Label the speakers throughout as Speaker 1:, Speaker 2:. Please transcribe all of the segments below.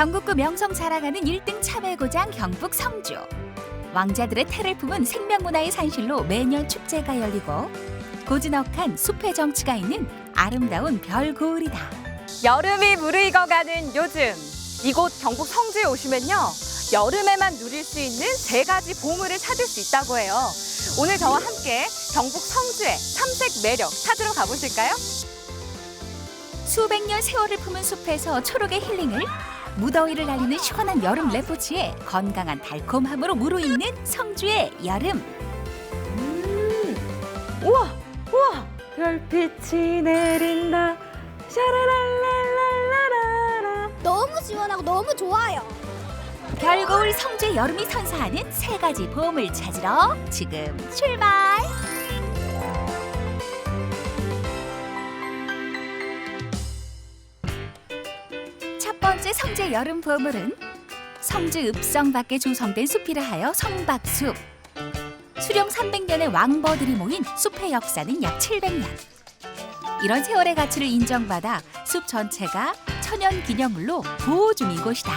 Speaker 1: 전국구 명성 자랑하는 1등 참외 고장 경북 성주. 왕자들의 태를 품은 생명문화의 산실로 매년 축제가 열리고 고즈넉한 숲의 정취가 있는 아름다운 별고을이다.
Speaker 2: 여름이 무르익어가는 요즘, 이곳 경북 성주에 오시면요, 여름에만 누릴 수 있는 3가지 보물을 찾을 수 있다고 해요. 오늘 저와 함께 경북 성주의 참색 매력 찾으러 가보실까요?
Speaker 1: 수백 년 세월을 품은 숲에서 초록의 힐링을, 무더위를 날리는 시원한 여름 레포츠에 건강한 달콤함으로 무르익는 성주의 여름.
Speaker 2: 우와, 우와, 별빛이 내린다. 샤라랄랄랄라라.
Speaker 3: 너무 시원하고 너무 좋아요.
Speaker 1: 별고을 성주의 여름이 선사하는 3가지 보물 찾으러 지금 출발! 첫 번째 성주의 여름 보물은 성주 읍성 밖에 조성된 숲이라 하여 성박숲. 수령 300년의 왕버들이 모인 숲의 역사는 약 700년. 이런 세월의 가치를 인정받아 숲 전체가 천연기념물로 보호 중인 곳이다.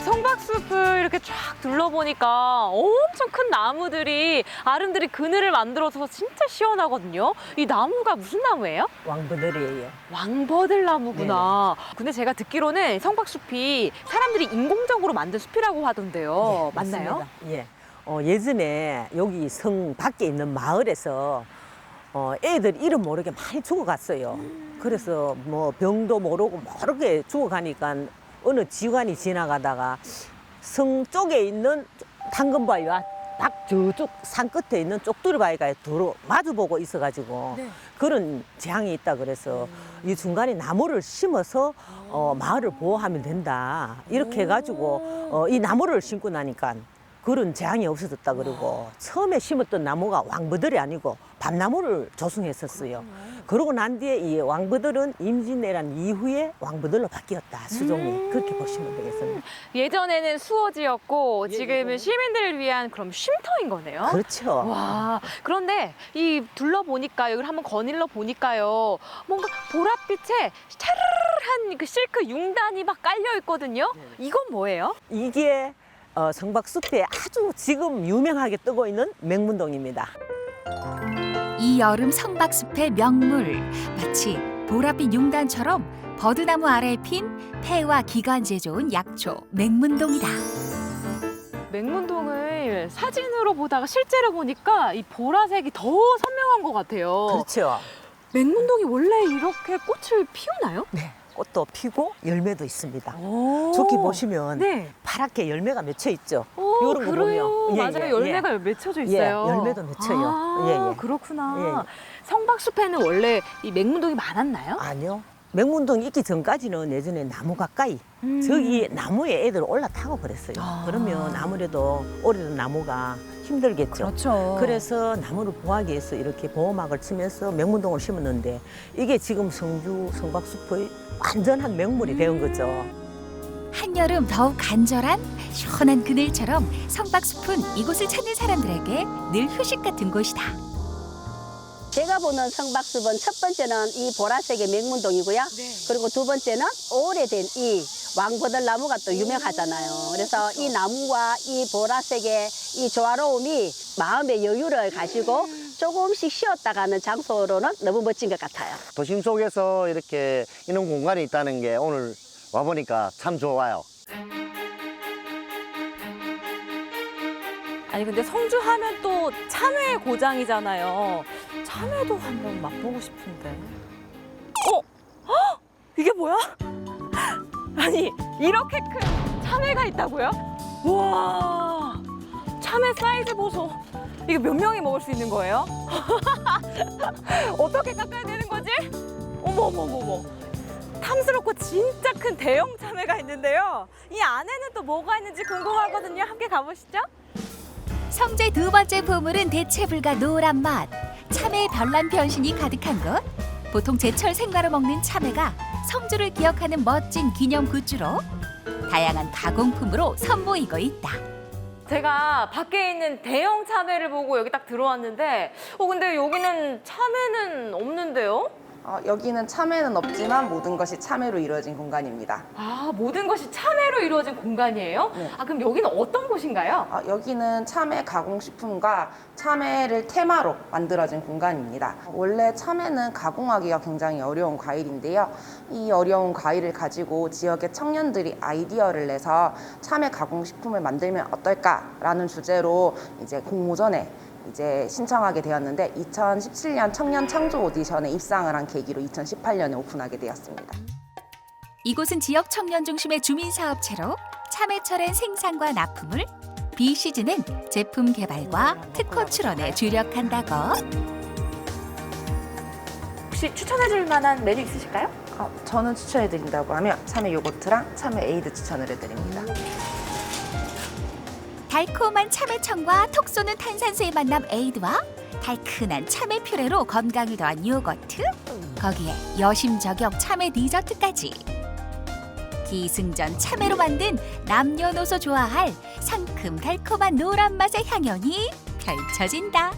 Speaker 2: 성박숲을 이렇게 쫙 둘러보니까 엄청 큰 나무들이 아름드리 그늘을 만들어서 진짜 시원하거든요. 이 나무가 무슨 나무예요?
Speaker 4: 왕버들이에요.
Speaker 2: 왕버들 나무구나. 근데 제가 듣기로는 성박숲이 사람들이 인공적으로 만든 숲이라고 하던데요. 맞나요?
Speaker 4: 맞습니다. 예. 예전에 여기 성 밖에 있는 마을에서 애들 이름 모르게 많이 죽어갔어요. 그래서 뭐 병도 모르고 모르게 죽어가니까 어느 지관이 지나가다가 성 쪽에 있는 당근바위와 딱 저쪽 산 끝에 있는 쪽두리바위가 도로 마주보고 있어가지고 그런 재앙이 있다 그래서 이 중간에 나무를 심어서 마을을 보호하면 된다 이렇게 해가지고 이 나무를 심고 나니까 그런 재앙이 없어졌다 그러고 처음에 심었던 나무가 왕버들이 아니고 밤나무를 조성했었어요. 그러고 난 뒤에 이 왕버들은 임진왜란 이후에 왕버들로 바뀌었다. 수종이 그렇게 보시면 되겠습니다.
Speaker 2: 예전에는 수호지였고 지금은 시민들을 위한 그럼 쉼터인 거네요.
Speaker 4: 그렇죠.
Speaker 2: 와, 그런데 이 둘러보니까 여기를 한번 거닐러 보니까요, 뭔가 보랏빛에 차르르한 그 실크 융단이 막 깔려 있거든요. 이건 뭐예요?
Speaker 4: 이게 성박숲에 아주 지금 유명하게 뜨고 있는 맹문동입니다.
Speaker 1: 이 여름 성박숲의 명물, 마치 보랏빛 융단처럼 버드나무 아래에 핀 폐와 기관지에 좋은 약초 맹문동이다.
Speaker 2: 맹문동을 사진으로 보다가 실제로 보니까 이 보라색이 더 선명한 것 같아요.
Speaker 4: 그렇죠.
Speaker 2: 맹문동이 원래 이렇게 꽃을 피우나요?
Speaker 4: 네. 꽃도 피고 열매도 있습니다.
Speaker 2: 오.
Speaker 4: 저기 보시면
Speaker 2: 네.
Speaker 4: 파랗게 열매가 맺혀 있죠.
Speaker 2: 오,
Speaker 4: 요런 거
Speaker 2: 그래요.
Speaker 4: 보면.
Speaker 2: 맞아요. 열매가 맺혀져
Speaker 4: 예,
Speaker 2: 있어요.
Speaker 4: 열매도 맺혀요.
Speaker 2: 아,
Speaker 4: 예, 예.
Speaker 2: 그렇구나.
Speaker 4: 예, 예.
Speaker 2: 성박숲에는 원래 이 맹문동이 많았나요?
Speaker 4: 아니요. 맹문동 있기 전까지는 예전에 나무 가까이 저기 나무에 애들 올라타고 그랬어요.
Speaker 2: 아.
Speaker 4: 그러면 아무래도 오래된 나무가 힘들겠죠.
Speaker 2: 그렇죠.
Speaker 4: 그래서 나무를 보호하기 위해서 이렇게 보호막을 치면서 맹문동을 심었는데 이게 지금 성주 성박숲의 완전한 명물이 된 거죠.
Speaker 1: 한여름 더욱 간절한 시원한 그늘처럼 성박숲은 이곳을 찾는 사람들에게 늘 휴식 같은 곳이다.
Speaker 5: 제가 보는 성박숲은 첫 번째는 이 보라색의 맹문동이고요. 그리고 두 번째는 오래된 이 왕버들 나무가 또 유명하잖아요. 그래서 이 나무와 이 보라색의 이 조화로움이 마음의 여유를 가지고 조금씩 쉬었다 가는 장소로는 너무 멋진 것 같아요.
Speaker 6: 도심 속에서 이렇게 이런 공간이 있다는 게 오늘 와보니까 참 좋아요.
Speaker 2: 아니 근데 성주 하면 또 참외 고장이잖아요. 참외도 한번 맛보고 싶은데. 헉! 이게 뭐야? 아니 이렇게 큰 참외가 있다고요? 우와, 참외 사이즈 보소. 이게 몇 명이 먹을 수 있는 거예요? 어떻게 깎아야 되는 거지? 어머 어머 어머. 탐스럽고 진짜 큰 대형 참외가 있는데요. 이 안에는 또 뭐가 있는지 궁금하거든요. 함께 가보시죠.
Speaker 1: 성주의 두 번째 보물은 대체 불가 노란 맛. 참외의 별난 변신이 가득한 곳. 보통 제철 생과로 먹는 참외가 성주를 기억하는 멋진 기념 굿즈로 다양한 가공품으로 선보이고 있다.
Speaker 2: 제가 밖에 있는 대형 참외를 보고 여기 딱 들어왔는데 근데 여기는 참외는 없는데요?
Speaker 7: 여기는 참외는 없지만 모든 것이 참외로 이루어진 공간입니다.
Speaker 2: 아, 모든 것이 참외로 이루어진 공간이에요?
Speaker 7: 네.
Speaker 2: 아, 그럼 여기는 어떤 곳인가요?
Speaker 7: 여기는 참외 가공식품과 참외를 테마로 만들어진 공간입니다. 원래 참외는 가공하기가 굉장히 어려운 과일인데요. 이 어려운 과일을 가지고 지역의 청년들이 아이디어를 내서 참외 가공식품을 만들면 어떨까라는 주제로 이제 공모전에 신청하게 되었는데 2017년 청년 창조 오디션에 입상을 한 계기로 2018년에 오픈하게 되었습니다.
Speaker 1: 이곳은 지역 청년 중심의 주민사업체로 참외철엔 생산과 납품을, 비시즌엔 제품 개발과 특허 출원에 주력한다고.
Speaker 2: 혹시 추천해줄 만한 메뉴 있으실까요?
Speaker 7: 저는 추천해드린다고 하면 참외 요거트랑 참외 에이드 추천을 해드립니다.
Speaker 1: 달콤한 참외청과 톡 쏘는 탄산수의 만남 에이드와 달큰한 참외 퓨레로 건강을 더한 요거트, 거기에 여심 저격 참외 디저트까지. 기승전 참외로 만든 남녀노소 좋아할 상큼 달콤한 노란 맛의 향연이 펼쳐진다.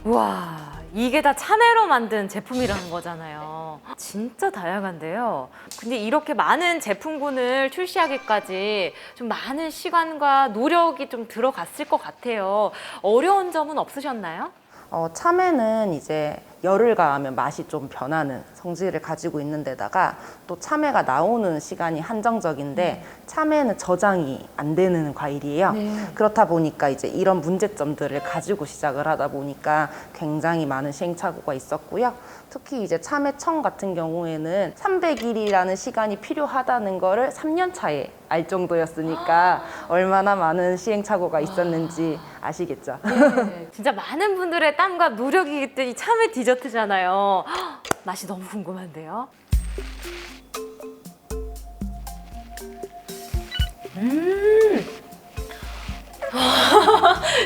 Speaker 2: 우와, 이게 다 참외로 만든 제품이라는 거잖아요. 진짜 다양한데요. 근데 이렇게 많은 제품군을 출시하기까지 좀 많은 시간과 노력이 좀 들어갔을 것 같아요. 어려운 점은 없으셨나요?
Speaker 7: 참외는 이제 열을 가하면 맛이 좀 변하는 성질을 가지고 있는 데다가 또 참외가 나오는 시간이 한정적인데 참외는 저장이 안 되는 과일이에요. 그렇다 보니까 이제 이런 문제점들을 가지고 시작을 하다 보니까 굉장히 많은 시행착오가 있었고요. 특히 이제 참외청 같은 경우에는 300일이라는 시간이 필요하다는 거를 3년 차에 알 정도였으니까 얼마나 많은 시행착오가 있었는지 아시겠죠?
Speaker 2: 네, 진짜 많은 분들의 땀과 노력이 깃든 이 참외 디저트잖아요. 헉, 맛이 너무 궁금한데요.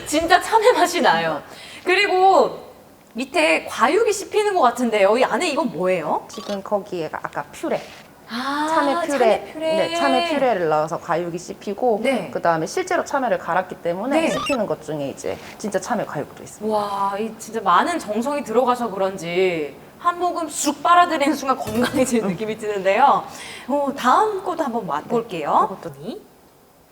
Speaker 2: 진짜 참외 맛이 나요. 그리고 밑에 과육이 씹히는 것 같은데요. 이 안에 이건 뭐예요?
Speaker 7: 지금 거기에 아까 퓨레
Speaker 2: 아,
Speaker 7: 참외 퓨레, 네, 참외 퓨레를 넣어서 과육이 씹히고
Speaker 2: 네.
Speaker 7: 그다음에 실제로 참외를 갈았기 때문에
Speaker 2: 네.
Speaker 7: 씹히는 것 중에 이제 진짜 참외 과육도 있습니다.
Speaker 2: 와, 이 진짜 많은 정성이 들어가서 그런지 한 모금 쑥 빨아들이는 순간 건강해지는 느낌이 드는데요. 다음 것도 한번 맛볼게요.
Speaker 7: 이것도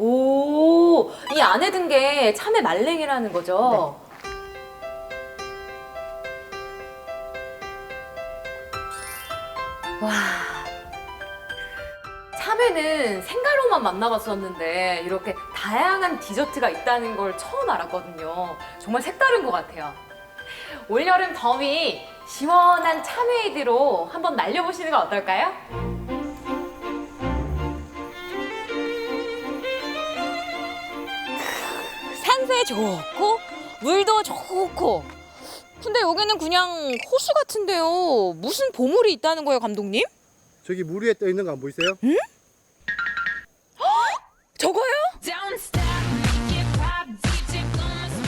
Speaker 2: 오, 이 안에 든 게 참외 말랭이라는 거죠? 와, 참외는 생가로만 만나봤었는데 이렇게 다양한 디저트가 있다는 걸 처음 알았거든요. 정말 색다른 것 같아요. 올여름 더위 시원한 참외이드로 한번 날려보시는 건 어떨까요? 산세 좋고 물도 좋고, 근데 여기는 그냥 호수 같은데요. 무슨 보물이 있다는 거예요, 감독님?
Speaker 8: 저기 물 위에 떠 있는 거 안 보이세요?
Speaker 2: 저거요?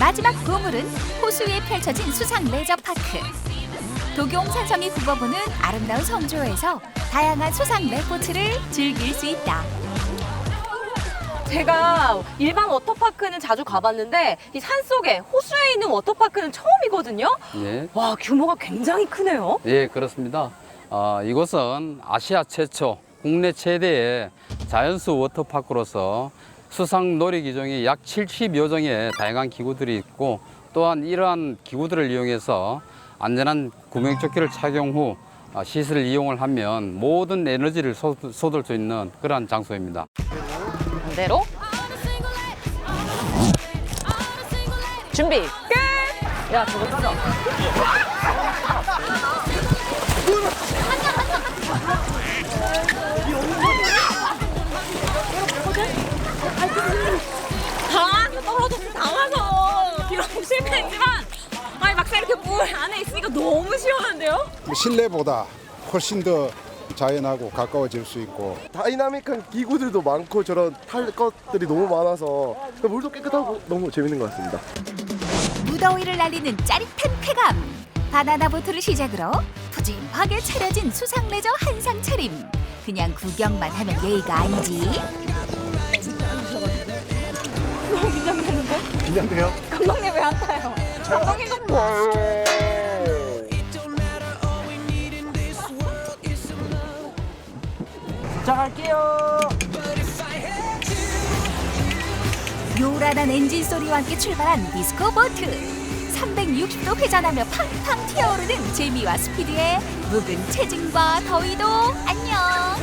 Speaker 1: 마지막 보물은 호수 위에 펼쳐진 수상 레저파크. 도경산성이 굽어보는 아름다운 성조에서 다양한 수상 레포츠를 즐길 수 있다.
Speaker 2: 제가 일반 워터파크는 자주 가봤는데 이 산속에 호수에 있는 워터파크는 처음이거든요.
Speaker 9: 예,
Speaker 2: 와, 규모가 굉장히 크네요.
Speaker 9: 예, 그렇습니다. 이곳은 아시아 최초, 국내 최대의 자연수 워터파크로서 수상 놀이기종이 약 70여 종의 다양한 기구들이 있고, 또한 이러한 기구들을 이용해서 안전한 구명조끼를 착용 후 시설을 이용을 하면 모든 에너지를 쏟을 수 있는 그러한 장소입니다.
Speaker 2: 반대로 준비 끝! 야, 저거 떠져. 당황해서 비록 실패했지만 막상 이렇게 물 안에 있으니까 너무 시원한데요?
Speaker 8: 실내보다 훨씬 더 자연하고 가까워질 수 있고
Speaker 10: 다이나믹한 기구들도 많고 저런 탈 것들이 너무 많아서 물도 깨끗하고 너무 재밌는 것 같습니다.
Speaker 1: 무더위를 날리는 짜릿한 쾌감. 바나나 보트를 시작으로 푸짐하게 차려진 수상 레저 한상 차림. 그냥 구경만 하면 예의가 아니지.
Speaker 2: 너무 긴장되는데?
Speaker 10: 긴장돼요?
Speaker 2: 감독님 왜 안 타요? 감독님 좀
Speaker 4: 도착할게요.
Speaker 1: 요란한 엔진 소리와 함께 출발한 디스코 보트. 360도 회전하며 팡팡 튀어오르는 재미와 스피드에 묵은 체증과 더위도 안녕.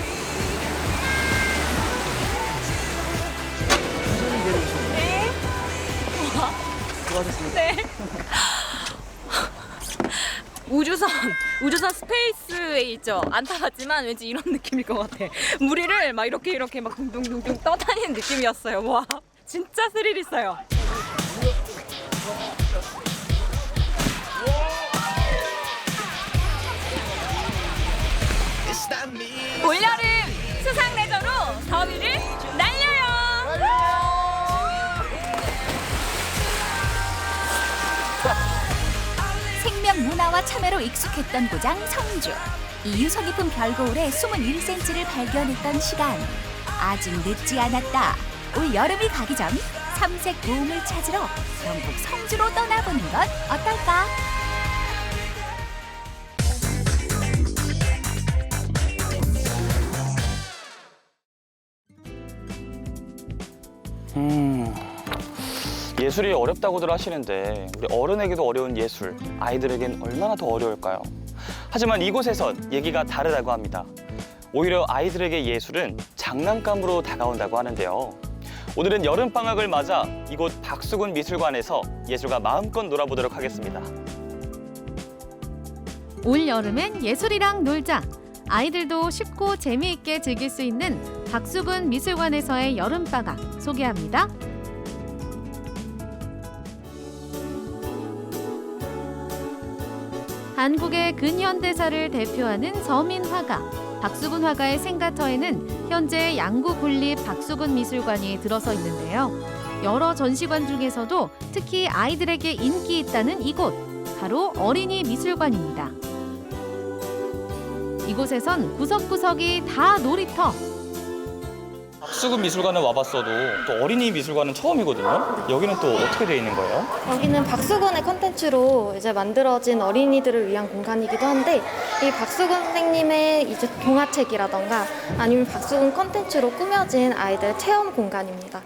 Speaker 2: 네. 네. 우주선 스페이스에 있죠. 안 타봤지만 왠지 이런 느낌일 것 같아. 무리를 막 이렇게 막 둥둥둥둥 떠다니는 느낌이었어요. 와, 진짜 스릴 있어요. 올여름 수상 레저로 더위를 날려요.
Speaker 1: 생명 문화와 참외로 익숙했던 고장 성주. 이 유서 깊은 별거울에 숨은 1cm를 발견했던 시간. 아직 늦지 않았다. 올 여름이 가기 전 삼색 도움을 찾으러 경북 성주로 떠나보는 건 어떨까?
Speaker 11: 예술이 어렵다고들 하시는데 우리 어른에게도 어려운 예술, 아이들에겐 얼마나 더 어려울까요? 하지만 이곳에선 얘기가 다르다고 합니다. 오히려 아이들에게 예술은 장난감으로 다가온다고 하는데요. 오늘은 여름방학을 맞아 이곳 박수근 미술관에서 예술과 마음껏 놀아보도록 하겠습니다.
Speaker 12: 올 여름엔 예술이랑 놀자. 아이들도 쉽고 재미있게 즐길 수 있는 박수근 미술관에서의 여름방학 소개합니다. 한국의 근현대사를 대표하는 서민 화가 박수근 화가의 생가터에는 현재 양구 군립 박수근 미술관이 들어서 있는데요. 여러 전시관 중에서도 특히 아이들에게 인기 있다는 이곳, 바로 어린이 미술관입니다. 이곳에선 구석구석이 다 놀이터.
Speaker 11: 박수근 미술관에 와봤어도 또 어린이 미술관은 처음이거든요. 여기는 또 어떻게 되어 있는 거예요?
Speaker 13: 여기는 박수근의 콘텐츠로 이제 만들어진 어린이들을 위한 공간이기도 한데, 이 박수근 선생님의 이제 동화책이라던가 아니면 박수근 콘텐츠로 꾸며진 아이들 체험 공간입니다.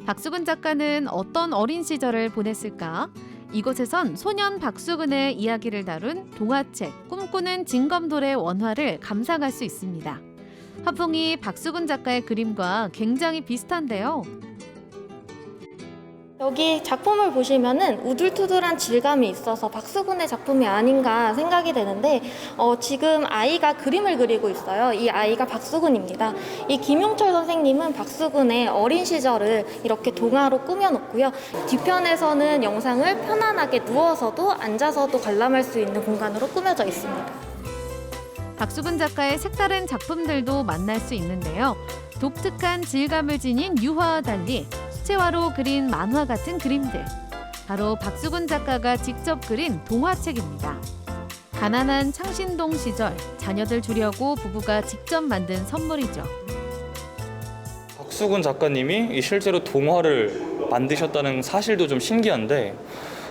Speaker 12: 박수근 작가는 어떤 어린 시절을 보냈을까? 이곳에선 소년 박수근의 이야기를 다룬 동화책 꿈꾸는 징검돌의 원화를 감상할 수 있습니다. 화풍이 박수근 작가의 그림과 굉장히 비슷한데요.
Speaker 13: 여기 작품을 보시면은 우둘투둘한 질감이 있어서 박수근의 작품이 아닌가 생각이 되는데, 지금 아이가 그림을 그리고 있어요. 이 아이가 박수근입니다. 이 김용철 선생님은 박수근의 어린 시절을 이렇게 동화로 꾸며놓고요. 뒤편에서는 영상을 편안하게 누워서도 앉아서도 관람할 수 있는 공간으로 꾸며져 있습니다.
Speaker 12: 박수근 작가의 색다른 작품들도 만날 수 있는데요. 독특한 질감을 지닌 유화와 달리 수채화로 그린 만화 같은 그림들. 바로 박수근 작가가 직접 그린 동화책입니다. 가난한 창신동 시절 자녀들 주려고 부부가 직접 만든 선물이죠.
Speaker 11: 박수근 작가님이 실제로 동화를 만드셨다는 사실도 좀 신기한데,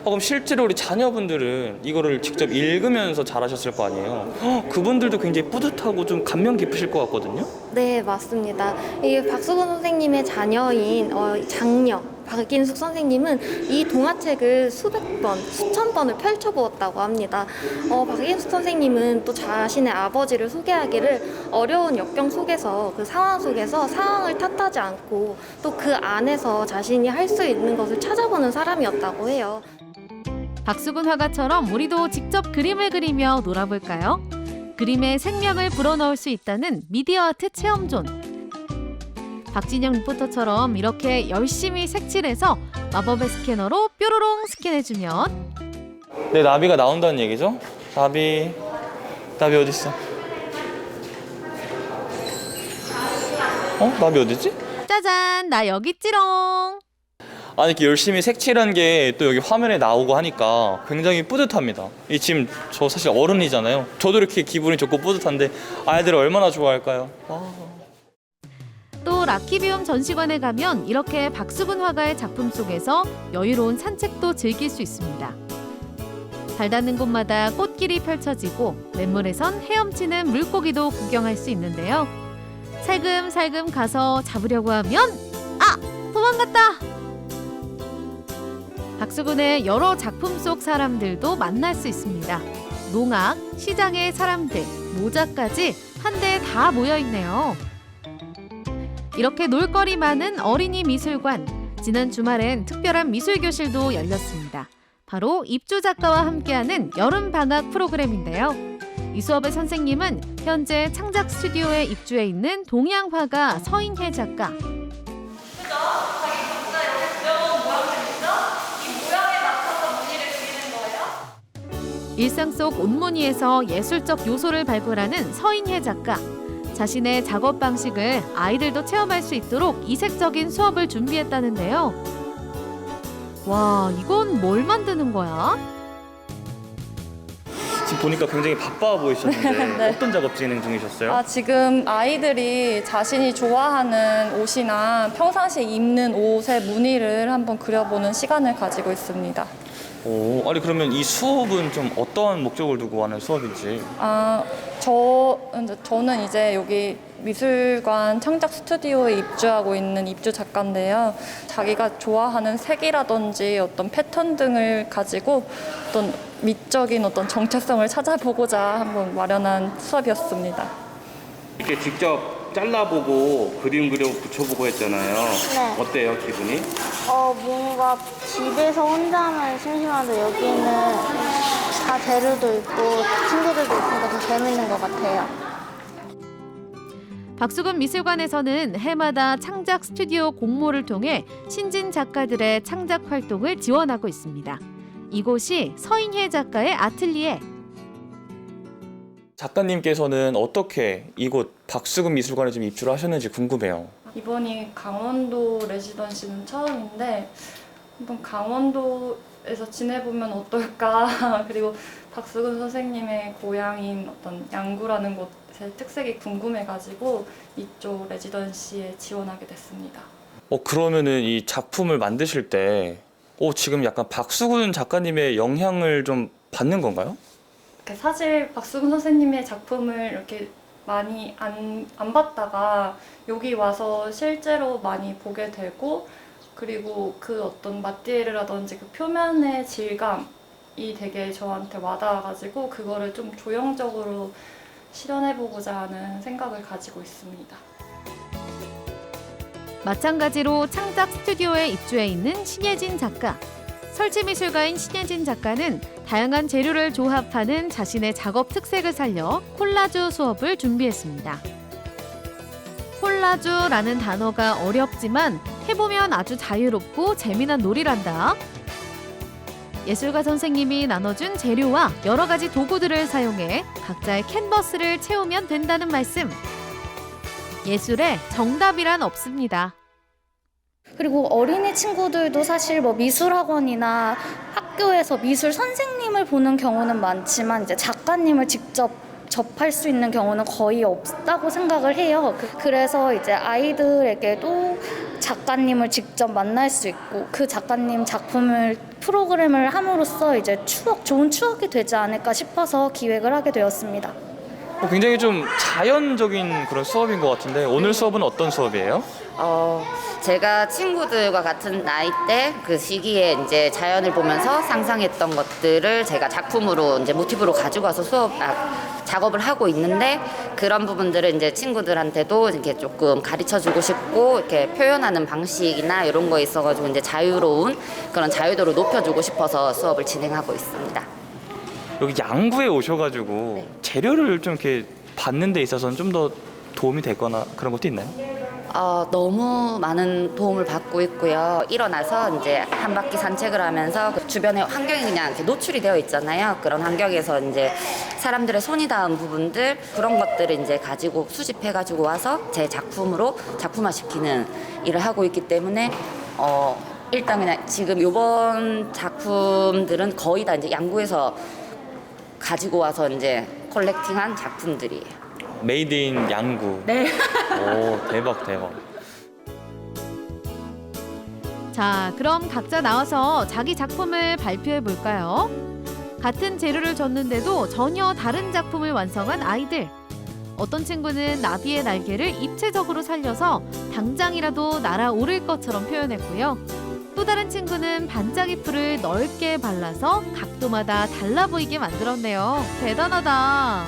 Speaker 11: 그럼 실제로 우리 자녀분들은 이거를 직접 읽으면서 잘하셨을 거 아니에요? 그분들도 굉장히 뿌듯하고 좀 감명 깊으실 것 같거든요?
Speaker 13: 네, 맞습니다. 이 박수근 선생님의 자녀인 장녀 박인숙 선생님은 이 동화책을 수백 번, 수천 번을 펼쳐보았다고 합니다. 박인숙 선생님은 또 자신의 아버지를 소개하기를 어려운 역경 속에서, 그 상황 속에서 상황을 탓하지 않고 또 그 안에서 자신이 할 수 있는 것을 찾아보는 사람이었다고 해요.
Speaker 12: 박수근 화가처럼 우리도 직접 그림을 그리며 놀아볼까요? 그림에 생명을 불어넣을 수 있다는 미디어 아트 체험존. 박진영 리포터처럼 이렇게 열심히 색칠해서 마법의 스캐너로 뾰로롱 스캔해주면
Speaker 11: 네, 나비가 나온다는 얘기죠? 나비 어디 있어? 나비 어디지?
Speaker 12: 짜잔, 나 여기 있지롱.
Speaker 11: 아니, 이렇게 열심히 색칠한 게 또 여기 화면에 나오고 하니까 굉장히 뿌듯합니다. 이 지금 저 사실 어른이잖아요. 저도 이렇게 기분이 좋고 뿌듯한데 아이들이 얼마나 좋아할까요?
Speaker 12: 또 라키비움 전시관에 가면 이렇게 박수근 화가의 작품 속에서 여유로운 산책도 즐길 수 있습니다. 발 닿는 곳마다 꽃길이 펼쳐지고 맨물에선 헤엄치는 물고기도 구경할 수 있는데요. 살금살금 가서 잡으려고 하면 도망갔다! 박수군의 여러 작품 속 사람들도 만날 수 있습니다. 농악, 시장의 사람들, 모자까지 한데 다 모여있네요. 이렇게 놀거리 많은 어린이 미술관. 지난 주말엔 특별한 미술교실도 열렸습니다. 바로 입주 작가와 함께하는 여름방학 프로그램인데요. 이 수업의 선생님은 현재 창작 스튜디오에 입주해 있는 동양화가 서인혜 작가. 일상 속 온무늬에서 예술적 요소를 발굴하는 서인혜 작가. 자신의 작업 방식을 아이들도 체험할 수 있도록 이색적인 수업을 준비했다는데요. 와, 이건 뭘 만드는 거야?
Speaker 11: 지금 보니까 굉장히 바빠 보이셨는데
Speaker 14: 네.
Speaker 11: 어떤 작업 진행 중이셨어요?
Speaker 14: 지금 아이들이 자신이 좋아하는 옷이나 평상시에 입는 옷의 무늬를 한번 그려보는 시간을 가지고 있습니다.
Speaker 11: 아니 그러면 이 수업은 좀 어떠한 목적을 두고 하는 수업인지?
Speaker 14: 저는 이제 여기 미술관 창작 스튜디오에 입주하고 있는 입주 작가인데요. 자기가 좋아하는 색이라든지 어떤 패턴 등을 가지고 어떤 미적인 어떤 정체성을 찾아보고자 한번 마련한 수업이었습니다.
Speaker 15: 이렇게 직접 잘라보고 그림 그려 붙여보고 했잖아요.
Speaker 3: 네.
Speaker 15: 어때요, 기분이?
Speaker 3: 뭔가 집에서 혼자 하면 심심한데 여기는 다 재료도 있고 친구들도 있으니까 더 재밌는 것 같아요.
Speaker 12: 박수근 미술관에서는 해마다 창작 스튜디오 공모를 통해 신진 작가들의 창작 활동을 지원하고 있습니다. 이곳이 서인혜 작가의 아틀리에.
Speaker 11: 작가님께서는 어떻게 이곳 박수근 미술관에 좀 입주를 하셨는지 궁금해요.
Speaker 14: 이번이 강원도 레지던시는 처음인데 한번 강원도에서 지내보면 어떨까. 그리고 박수근 선생님의 고향인 어떤 양구라는 곳의 특색이 궁금해가지고 이쪽 레지던시에 지원하게 됐습니다.
Speaker 11: 그러면은 이 작품을 만드실 때 지금 약간 박수근 작가님의 영향을 좀 받는 건가요?
Speaker 14: 사실 박수근 선생님의 작품을 이렇게 많이 안 봤다가 여기 와서 실제로 많이 보게 되고, 그리고 그 어떤 마티리얼이라든지 그 표면의 질감이 되게 저한테 와닿아가지고 그거를 좀 조형적으로 실현해보고자 하는 생각을 가지고 있습니다.
Speaker 12: 마찬가지로 창작 스튜디오에 입주해 있는 신예진 작가. 설치미술가인 신예진 작가는 다양한 재료를 조합하는 자신의 작업 특색을 살려 콜라주 수업을 준비했습니다. 콜라주라는 단어가 어렵지만 해보면 아주 자유롭고 재미난 놀이란다. 예술가 선생님이 나눠준 재료와 여러 가지 도구들을 사용해 각자의 캔버스를 채우면 된다는 말씀. 예술에 정답이란 없습니다.
Speaker 13: 그리고 어린이 친구들도 사실 미술학원이나 학교에서 미술 선생님을 보는 경우는 많지만 이제 작가님을 직접 접할 수 있는 경우는 거의 없다고 생각을 해요. 그래서 이제 아이들에게도 작가님을 직접 만날 수 있고 그 작가님 작품을 프로그램을 함으로써 이제 좋은 추억이 되지 않을까 싶어서 기획을 하게 되었습니다.
Speaker 11: 굉장히 좀 자연적인 그런 수업인 것 같은데 오늘 수업은 어떤 수업이에요?
Speaker 16: 제가 친구들과 같은 나이대 그 시기에 이제 자연을 보면서 상상했던 것들을 제가 작품으로 이제 모티브로 가지고 와서 작업을 하고 있는데, 그런 부분들을 이제 친구들한테도 이렇게 조금 가르쳐주고 싶고 이렇게 표현하는 방식이나 이런 거에 있어가지고 이제 자유로운 그런 자유도를 높여주고 싶어서 수업을 진행하고 있습니다.
Speaker 11: 여기 양구에 오셔가지고 재료를 좀 이렇게 받는 데 있어서는 좀 더 도움이 되거나 그런 것도 있나요?
Speaker 16: 너무 많은 도움을 받고 있고요. 일어나서 이제 한 바퀴 산책을 하면서 그 주변의 환경이 그냥 이렇게 노출이 되어 있잖아요. 그런 환경에서 이제 사람들의 손이 닿은 부분들, 그런 것들을 이제 가지고 수집해가지고 와서 제 작품으로 작품화시키는 일을 하고 있기 때문에 일단 그냥 지금 이번 작품들은 거의 다 이제 양구에서 가지고 와서 이제 컬렉팅한 작품들이에요.
Speaker 11: 메이드 인 양구.
Speaker 16: 네.
Speaker 11: 오, 대박.
Speaker 12: 자, 그럼 각자 나와서 자기 작품을 발표해 볼까요? 같은 재료를 줬는데도 전혀 다른 작품을 완성한 아이들. 어떤 친구는 나비의 날개를 입체적으로 살려서 당장이라도 날아오를 것처럼 표현했고요. 또 다른 친구는 반짝이 풀을 넓게 발라서 각도마다 달라 보이게 만들었네요. 대단하다.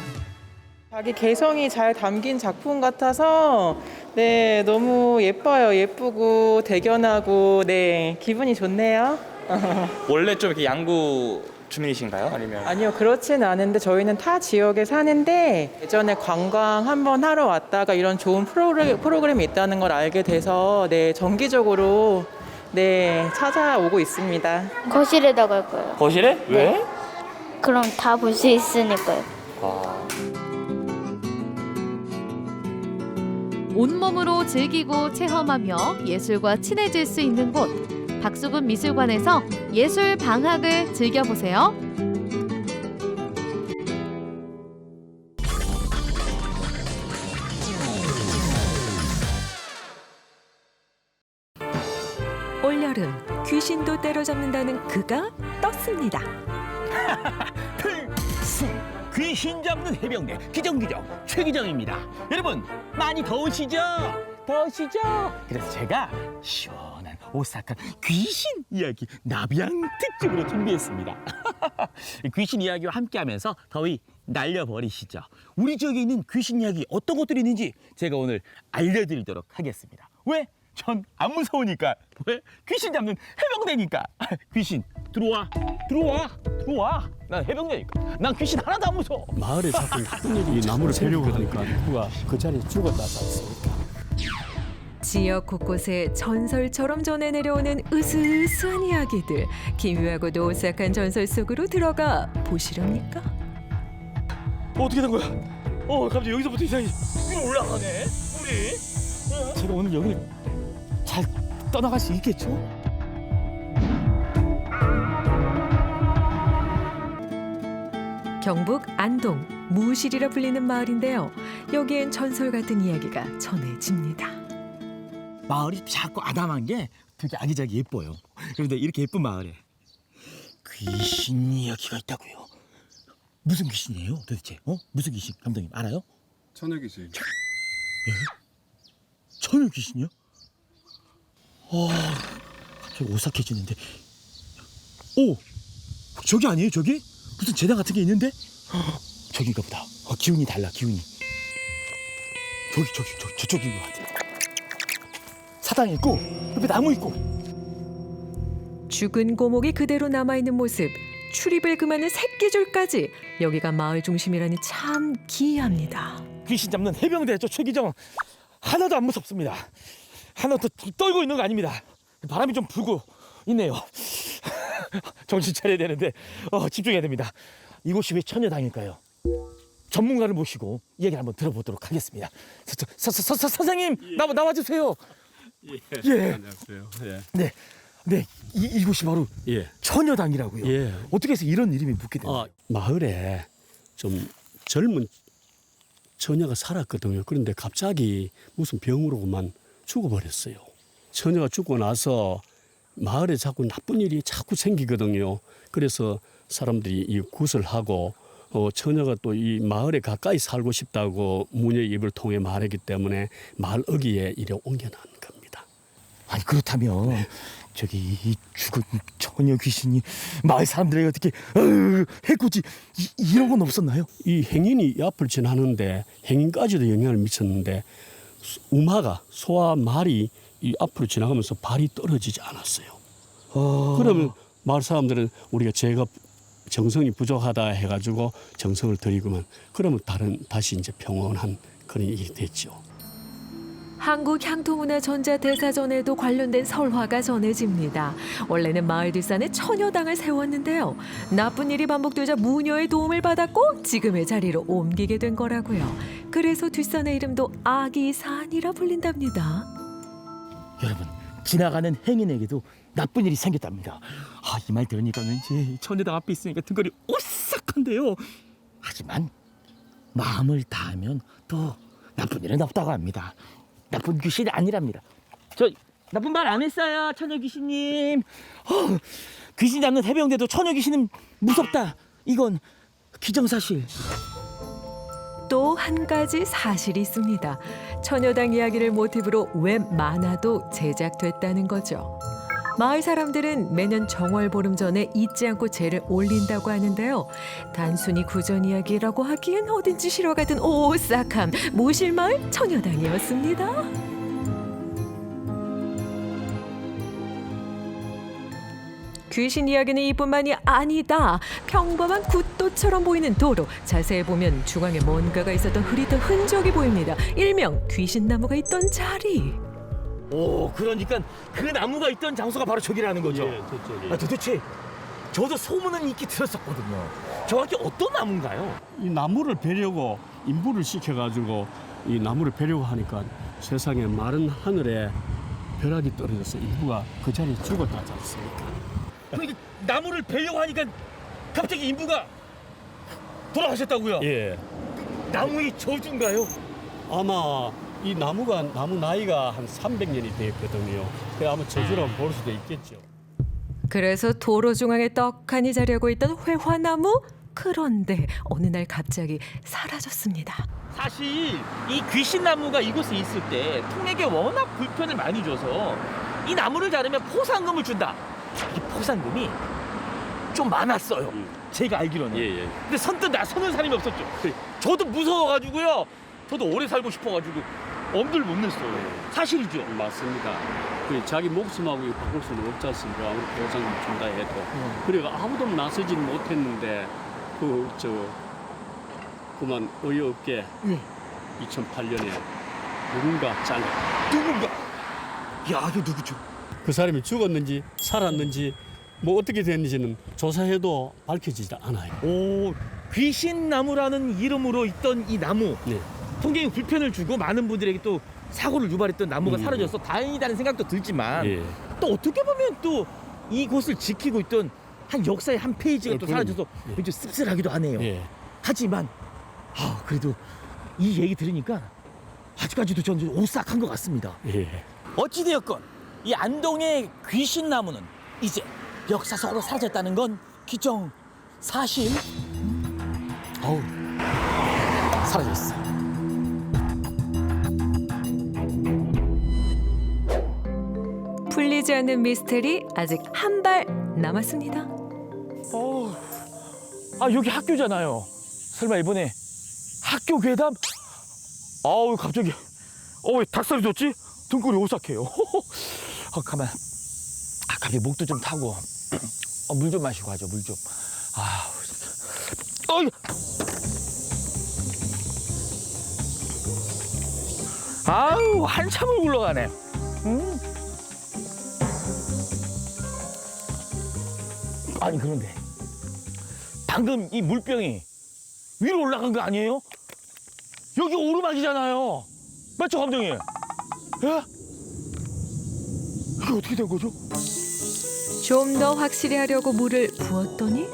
Speaker 17: 자기 개성이 잘 담긴 작품 같아서 네, 너무 예뻐요. 예쁘고 대견하고 네, 기분이 좋네요.
Speaker 18: 원래 좀 이렇게 양구 주민이신가요? 아니면?
Speaker 17: 아니요, 그렇지는 않은데 저희는 타 지역에 사는데 예전에 관광 한번 하러 왔다가 이런 좋은 프로그램이 있다는 걸 알게 돼서 네, 정기적으로 네, 찾아오고 있습니다.
Speaker 3: 거실에다 갈 거예요.
Speaker 18: 거실에? 왜?
Speaker 3: 그럼 다 볼 수 있으니까요.
Speaker 12: 온몸으로 즐기고 체험하며 예술과 친해질 수 있는 곳. 박수근 미술관에서 예술 방학을 즐겨보세요.
Speaker 19: 올여름 귀신도 때려잡는다는 그가 떴습니다.
Speaker 20: 필승 귀신 잡는 해병대 기정기정 최기정입니다. 여러분 많이 더우시죠? 더우시죠? 그래서 제가 시원한 오싹한 귀신 이야기 나비양 특집으로 준비했습니다. 귀신 이야기와 함께하면서 더위 날려버리시죠. 우리 지역에 있는 귀신 이야기 어떤 것들이 있는지 제가 오늘 알려드리도록 하겠습니다. 왜? 전 안 무서우니까. 왜? 귀신 잡는 해병대니까. 귀신 들어와 들어와 들어와. 난 해병대니까. 난 귀신 하나도 안 무서워.
Speaker 21: 마을에 자꾸 나쁜 일이 나무를 베려고 하니까 누가 그 자리에 죽었다 않습니까?
Speaker 19: 지역 곳곳에 전설처럼 전해 내려오는 으스스한 이야기들. 기묘하고도 오싹한 전설 속으로 들어가 보시렵니까?
Speaker 20: 어떻게 된 거야? 갑자기 여기서부터 이상해. 위로 올라가네. 우리. 제가 오늘 여기를 잘 떠나갈 수 있겠죠?
Speaker 19: 경북 안동 무실이라 불리는 마을인데요. 여기엔 전설 같은 이야기가 전해집니다.
Speaker 20: 마을이 작고 아담한 게 되게 아기자기 예뻐요. 그런데 이렇게 예쁜 마을에 귀신 이야기가 있다고요. 무슨 귀신이에요 도대체? 무슨 귀신? 감독님 알아요?
Speaker 8: 처녀 귀신.
Speaker 20: 예? 처녀 귀신이요? 갑자기 오싹해지는데. 저기 아니에요 저기? 무슨 재단 같은 게 있는데? 저긴가 보다. 기운이 달라 기운이. 저쪽인 것 같아. 사당 있고 옆에 나무 있고.
Speaker 19: 죽은 고목이 그대로 남아있는 모습. 출입을 금하는 새끼줄까지. 여기가 마을 중심이라니 참 기이합니다.
Speaker 20: 귀신 잡는 해병대 저 최기정 하나도 안 무섭습니다. 하나도 떨고 있는 거 아닙니다. 바람이 좀 불고 있네요. 정신 차려야 되는데 집중해야 됩니다. 이곳이 왜 처녀당일까요? 전문가를 모시고 이야기를 한번 들어보도록 하겠습니다. 선생님 나와주세요.
Speaker 21: 예. 안녕하세요. 예.
Speaker 20: 네, 이곳이 바로 처녀당이라고요.
Speaker 21: 예.
Speaker 20: 어떻게 해서 이런 이름이 붙게 됐나요?
Speaker 21: 마을에 좀 젊은 처녀가 살았거든요. 그런데 갑자기 무슨 병으로만 죽어버렸어요. 처녀가 죽고 나서 마을에 자꾸 나쁜 일이 자꾸 생기거든요. 그래서 사람들이 이 굿을 하고 처녀가 또 이 마을에 가까이 살고 싶다고 문의 입을 통해 말했기 때문에 마을 어귀에 이래 옮겨놓은 겁니다.
Speaker 20: 아니 그렇다면 저기 이 죽은 처녀 귀신이 마을 사람들에게 어떻게 해코지 이런 건 없었나요?
Speaker 21: 이 행인이 이 앞을 지나는데 행인까지도 영향을 미쳤는데 우마가 소와 말이 이 앞으로 지나가면서 발이 떨어지지 않았어요. 그러면 마을 사람들은 우리가 제가 정성이 부족하다 해가지고 정성을 들이고만 그러면 다시 이제 평온한 그런 일이 됐죠.
Speaker 19: 한국향토문화전자대사전에도 관련된 설화가 전해집니다. 원래는 마을 뒷산에 처녀당을 세웠는데요. 나쁜 일이 반복되자 무녀의 도움을 받았고 지금의 자리로 옮기게 된 거라고요. 그래서 뒷산의 이름도 아기산이라 불린답니다.
Speaker 20: 여러분 지나가는 행인에게도 나쁜 일이 생겼답니다. 이 말 들으니까 왠지 처녀당 앞에 있으니까 등골이 오싹한데요. 하지만 마음을 다하면 또 나쁜 일은 없다고 합니다. 나쁜 귀신이 아니랍니다. 저 나쁜 말 안 했어요, 처녀 귀신님. 귀신 잡는 해병대도 처녀 귀신은 무섭다 이건 기정사실.
Speaker 19: 또 한 가지 사실이 있습니다. 처녀당 이야기를 모티브로 웹 만화도 제작됐다는 거죠. 마을 사람들은 매년 정월 보름 전에 잊지 않고 제를 올린다고 하는데요. 단순히 구전 이야기라고 하기엔 어딘지 실화 같은 오싹함 모실마을 처녀당이었습니다. 귀신 이야기는 이뿐만이 아니다. 평범한 굿도처럼 보이는 도로. 자세히 보면 중앙에 뭔가가 있었던 흐릿한 흔적이 보입니다. 일명 귀신나무가 있던 자리.
Speaker 20: 오, 그러니까 그 나무가 있던 장소가 바로 저기라는 거죠.
Speaker 21: 예, 저쪽이.
Speaker 20: 도대체 저도 소문은 익히 들었었거든요. 정확히 어떤 나무인가요?
Speaker 21: 이 나무를 베려고 인부를 시켜가지고 이 나무를 베려고 하니까 세상에 마른 하늘에 벼락이 떨어져서 인부가 그 자리에 죽었다지 않습니까?
Speaker 20: 그러니까 나무를 베려고 하니까 갑자기 인부가 돌아가셨다고요?
Speaker 21: 예.
Speaker 20: 나무의 저주인가요?
Speaker 21: 아마 이 나무가 나무 나이가 한 300년이 되었거든요. 그 아마 저주라고 볼 수도 있겠죠.
Speaker 19: 그래서 도로 중앙에 떡하니 자리하고 있던 회화나무. 그런데 어느 날 갑자기 사라졌습니다.
Speaker 20: 사실 이 귀신나무가 이곳에 있을 때 통에게 워낙 불편을 많이 줘서 이 나무를 자르면 포상금을 준다. 이 포상금이 좀 많았어요. 제가 알기로는.
Speaker 21: 예.
Speaker 20: 근데 선뜻 나서는 사람이 없었죠. 저도 무서워가지고요. 저도 오래 살고 싶어가지고 엄두를 못 냈어요. 사실이죠?
Speaker 21: 맞습니다. 그 자기 목숨하고 이거 바꿀 수는 없지 않습니까? 아무리 보상금 준다 해도. 그러니까 아무도 나서지는 못했는데 그만 어이없게 2008년에 누군가 잘렸다.
Speaker 20: 누군가? 야, 이게 누구죠?
Speaker 21: 그 사람이 죽었는지 살았는지 뭐 어떻게 됐는지는 조사해도 밝혀지지 않아요.
Speaker 20: 오, 귀신나무라는 이름으로 있던 이 나무.
Speaker 21: 네.
Speaker 20: 통계에 불편을 주고 많은 분들에게 또 사고를 유발했던 나무가 사라져서 다행이라는 생각도 들지만
Speaker 21: 예.
Speaker 20: 또 어떻게 보면 또 이곳을 지키고 있던 한 역사의 한 페이지가 또 사라져서 왠지 씁쓸하기도 하네요.
Speaker 21: 예.
Speaker 20: 하지만 그래도 이 얘기 들으니까 아직까지도 저는 오싹한 것 같습니다.
Speaker 21: 예.
Speaker 20: 어찌되었건 이 안동의 귀신나무는 이제 역사 속으로 사라졌다는 건 기정 사실. 사라졌어.
Speaker 19: 풀리지 않는 미스터리 아직 한 발 남았습니다.
Speaker 20: 여기 학교잖아요. 설마 이번에 학교 괴담? 갑자기 왜 닭살이 돋지? 등골이 오싹해요. 가만. 갑자기 목도 좀 타고 물 좀 마시고 하죠. 물 좀. 한참을 굴러가네. 아니 그런데 방금 이 물병이 위로 올라간 거 아니에요? 여기 오르막이잖아요. 맞죠, 감독님? 예? 이게 어떻게 된 거죠?
Speaker 19: 좀 더 확실히 하려고 물을 부었더니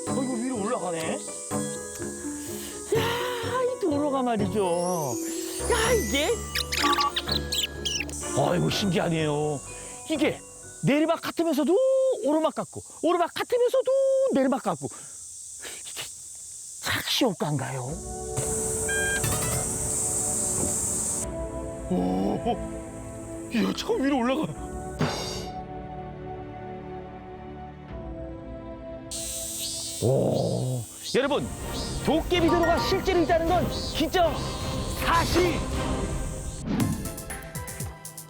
Speaker 20: 이거 위로 올라가네. 야, 이 도로가 말이죠. 야, 이게 이거 신기하네요. 이게 내리막 같으면서도 오르막 같고 오르막 같으면서도 내리막 같고 이게 착시효과인가요? 이야, 참 위로 올라가. 여러분, 도깨비 도로가 실제로 있다는 건 기적 사실.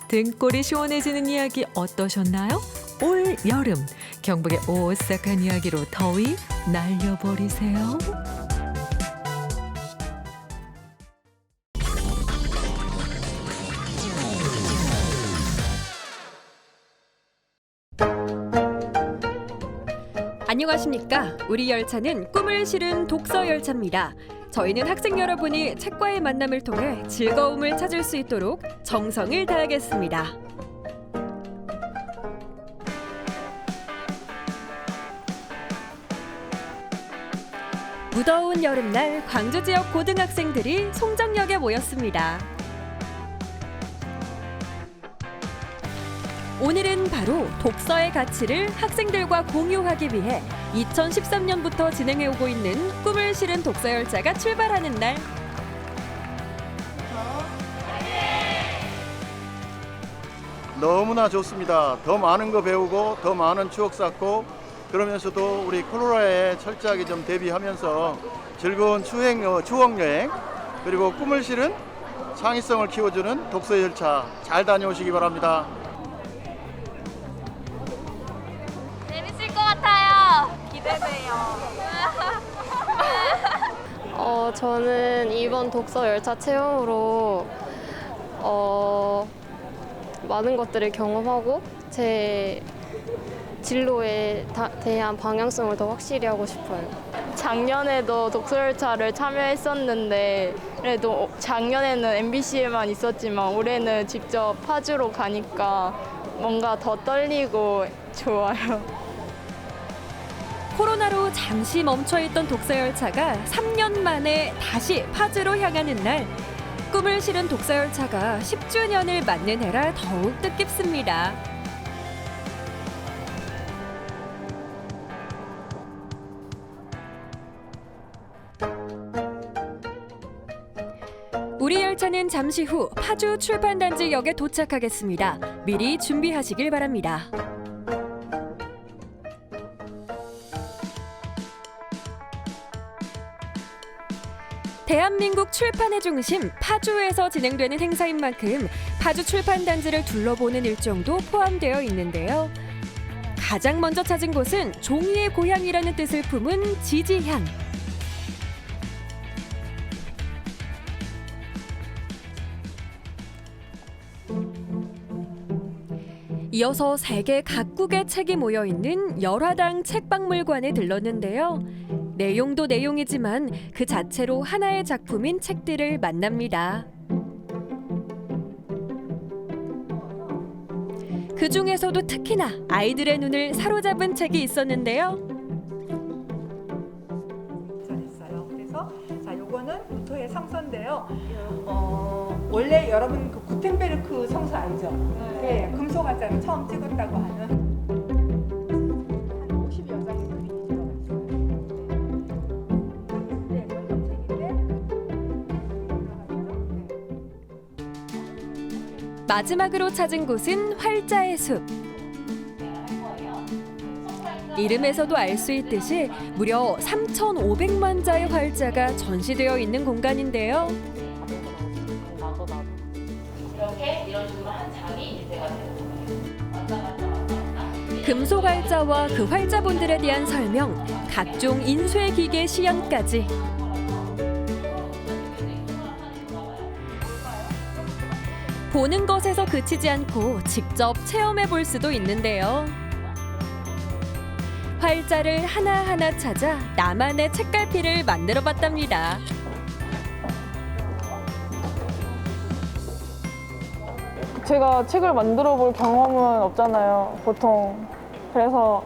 Speaker 19: 등골이 시원해지는 이야기 어떠셨나요? 올 여름 경북의 오싹한 이야기로 더위 날려버리세요.
Speaker 5: 안녕하십니까. 우리 열차는 꿈을 실은 독서 열차입니다. 저희는 학생 여러분이 책과의 만남을 통해 즐거움을 찾을 수 있도록 정성을 다하겠습니다. 무더운 여름날 광주 지역 고등학생들이 송정역에 모였습니다. 오늘은 바로 독서의 가치를 학생들과 공유하기 위해 2013년부터 진행해오고 있는 꿈을 실은 독서열차가 출발하는 날.
Speaker 6: 너무나 좋습니다. 더 많은 거 배우고 더 많은 추억 쌓고 그러면서도 우리 코로나에 철저하게 좀 대비하면서 즐거운 추억 여행 그리고 꿈을 실은 창의성을 키워주는 독서 열차 잘 다녀오시기 바랍니다.
Speaker 22: 재밌을 것 같아요. 기대돼요.
Speaker 23: 저는 이번 독서 열차 체험으로 많은 것들을 경험하고 제 진로에 대한 방향성을 더 확실히 하고 싶어요.
Speaker 24: 작년에도 독서열차를 참여했었는데 그래도 작년에는 MBC에만 있었지만 올해는 직접 파주로 가니까 뭔가 더 떨리고 좋아요.
Speaker 5: 코로나로 잠시 멈춰있던 독서열차가 3년 만에 다시 파주로 향하는 날. 꿈을 실은 독서열차가 10주년을 맞는 해라 더욱 뜻깊습니다. 우리 열차는 잠시 후 파주 출판단지역에 도착하겠습니다. 미리 준비하시길 바랍니다. 대한민국 출판의 중심 파주에서 진행되는 행사인 만큼 파주 출판단지를 둘러보는 일정도 포함되어 있는데요. 가장 먼저 찾은 곳은 종이의 고향이라는 뜻을 품은 지지향. 이어서 세계 각국의 책이 모여있는 열화당 책박물관에 들렀는데요. 내용도 내용이지만 그 자체로 하나의 작품인 책들을 만납니다. 그 중에서도 특히나 아이들의 눈을 사로잡은 책이 있었는데요.
Speaker 25: 그래서 자, 요거는 루터의 성서인데요. 원래 여러분 그 구텐베르크 성서 알죠? 네, 금속 화장을 처음 찍었다고 하는.
Speaker 5: 마지막으로 찾은 곳은 활자의 숲. 이름에서도 알 수 있듯이 무려 3,500만 자의 활자가 전시되어 있는 공간인데요.
Speaker 26: 이렇게 이런 식으로 한 장이 인쇄가 되는 거예요.
Speaker 5: 금속 활자와 그 활자본들에 대한 설명, 각종 인쇄 기계 시연까지. 보는 것에서 그치지 않고 직접 체험해 볼 수도 있는데요. 활자를 하나하나 찾아 나만의 책갈피를 만들어 봤답니다.
Speaker 27: 제가 책을 만들어 볼 경험은 없잖아요, 보통. 그래서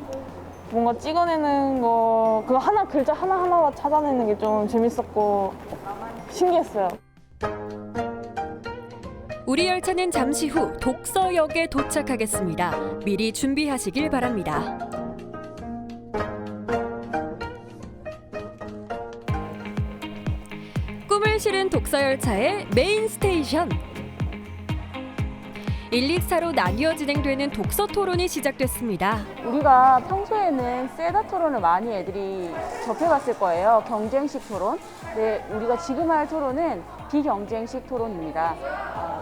Speaker 27: 뭔가 찍어내는 거, 그거 하나, 글자 하나하나 찾아내는 게 좀 재밌었고 신기했어요.
Speaker 5: 우리 열차는 잠시 후 독서역에 도착하겠습니다. 미리 준비하시길 바랍니다. 꿈을 실은 독서열차의 메인 스테이션. 1, 2차로 나뉘어 진행되는 독서 토론이 시작됐습니다.
Speaker 27: 우리가 평소에는 세다 토론을 많이 애들이 접해봤을 거예요. 경쟁식 토론. 근데 우리가 지금 할 토론은 비경쟁식 토론입니다.